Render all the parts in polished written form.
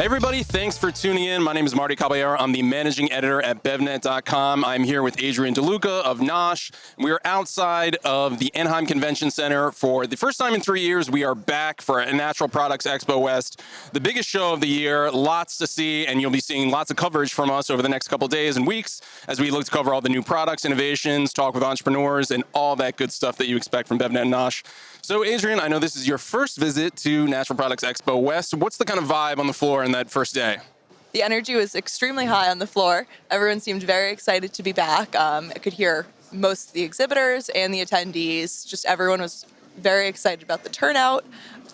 everybody, thanks for tuning in. My name is Martin Caballero. I'm the managing editor at BevNET.com. I'm here with Adrianne DeLuca of NOSH. We are outside of the Anaheim Convention Center. For the first time in 3 years, we are back for a Natural Products Expo West, the biggest show of the year. Lots to see, and you'll be seeing lots of coverage from us over the next couple days and weeks as we look to cover all the new products, innovations, talk with entrepreneurs, and all that good stuff that you expect from BevNET and NOSH. So, Adrianne, I know this is your first visit to Natural Products Expo West. What's the kind of vibe on the floor in that first day? The energy was extremely high on the floor. Everyone seemed very excited to be back. I could hear most of the exhibitors and the attendees. Just everyone was very excited about the turnout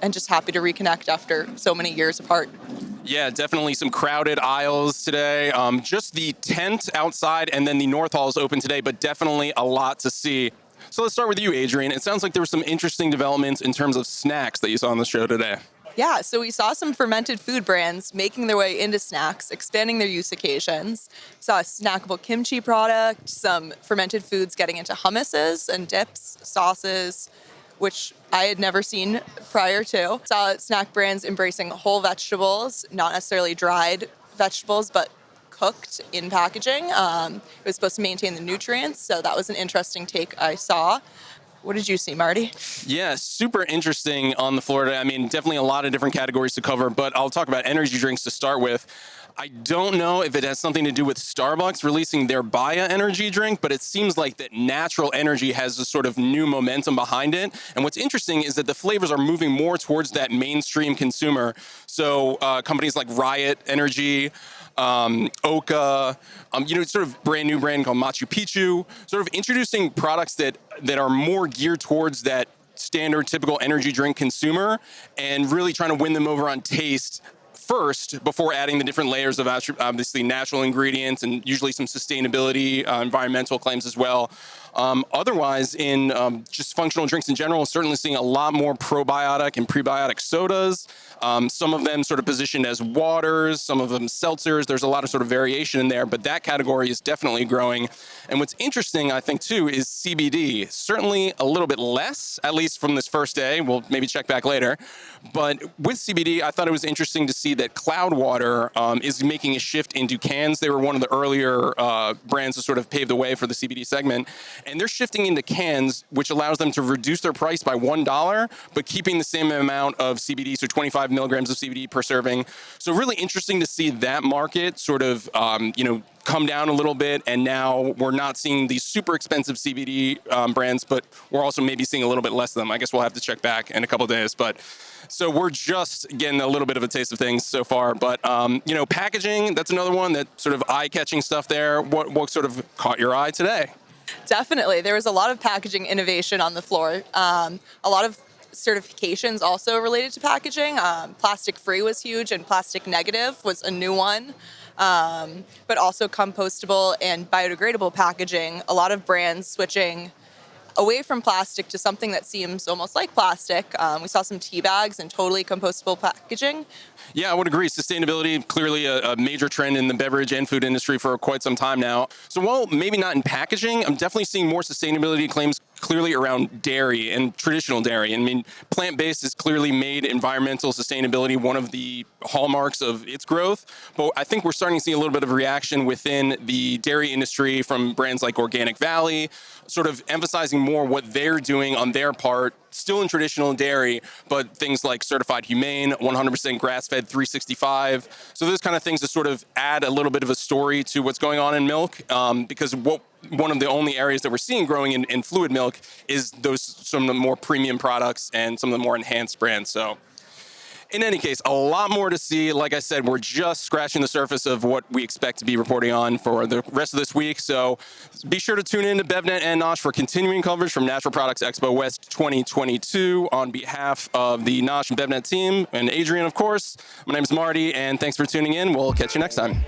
and just happy to reconnect after so many years apart. Yeah, definitely some crowded aisles today. Just the tent outside and then the North Hall is open today, but definitely a lot to see. So let's start with you, Adrianne. It sounds like there were some interesting developments in terms of snacks that you saw on the show today. Yeah, so we saw some fermented food brands making their way into snacks, expanding their use occasions. Saw a snackable kimchi product, some fermented foods getting into hummuses and dips, sauces, which I had never seen prior to. Saw snack brands embracing whole vegetables, not necessarily dried vegetables, but cooked in packaging. It was supposed to maintain the nutrients, so that was an interesting take I saw. What did you see, Marty? Yeah, super interesting on the floor today. I mean, definitely a lot of different categories to cover, but I'll talk about energy drinks to start with. I don't know if it has something to do with Starbucks releasing their Baya energy drink, but it seems like that Natural Energy has a sort of new momentum behind it. And what's interesting is that the flavors are moving more towards that mainstream consumer. So companies like Riot Energy, Oka, sort of brand new brand called Machu Picchu, sort of introducing products that are more geared towards that standard typical energy drink consumer and really trying to win them over on taste first before adding the different layers of obviously natural ingredients and usually some sustainability, environmental claims as well. Otherwise, in just functional drinks in general, certainly seeing a lot more probiotic and prebiotic sodas. Some of them sort of positioned as waters, some of them seltzers. There's a lot of sort of variation in there, but that category is definitely growing. And what's interesting, I think, too, is CBD. Certainly a little bit less, at least from this first day. We'll maybe check back later. But with CBD, I thought it was interesting to see that Cloudwater is making a shift into cans. They were one of the earlier brands to sort of pave the way for the CBD segment. And they're shifting into cans, which allows them to reduce their price by $1, but keeping the same amount of CBD, so 25 milligrams of CBD per serving. So really interesting to see that market sort of, come down a little bit. And now we're not seeing these super expensive CBD brands, but we're also maybe seeing a little bit less of them. I guess we'll have to check back in a couple of days. But so we're just getting a little bit of a taste of things so far. But, packaging, that's another one, that sort of eye-catching stuff there. What sort of caught your eye today? Definitely. There was a lot of packaging innovation on the floor. A lot of certifications also related to packaging. Plastic free was huge, and plastic negative was a new one. But also compostable and biodegradable packaging. A lot of brands switching away from plastic to something that seems almost like plastic. We saw some tea bags and totally compostable packaging. Yeah, I would agree. Sustainability, clearly a major trend in the beverage and food industry for quite some time now. So while maybe not in packaging, I'm definitely seeing more sustainability claims clearly around dairy and traditional dairy. I mean, plant-based has clearly made environmental sustainability one of the hallmarks of its growth. But I think we're starting to see a little bit of a reaction within the dairy industry from brands like Organic Valley, sort of emphasizing more what they're doing on their part, still in traditional dairy, but things like certified humane, 100% grass-fed 365. So those kind of things to sort of add a little bit of a story to what's going on in milk, because one of the only areas that we're seeing growing in fluid milk is some of the more premium products and some of the more enhanced brands. So in any case, a lot more to see. Like I said, we're just scratching the surface of what we expect to be reporting on for the rest of this week. So be sure to tune in to BevNET and NOSH for continuing coverage from Natural Products Expo West 2022 on behalf of the NOSH and BevNET team and Adrianne, of course. My name is Marty, and thanks for tuning in. We'll catch you next time.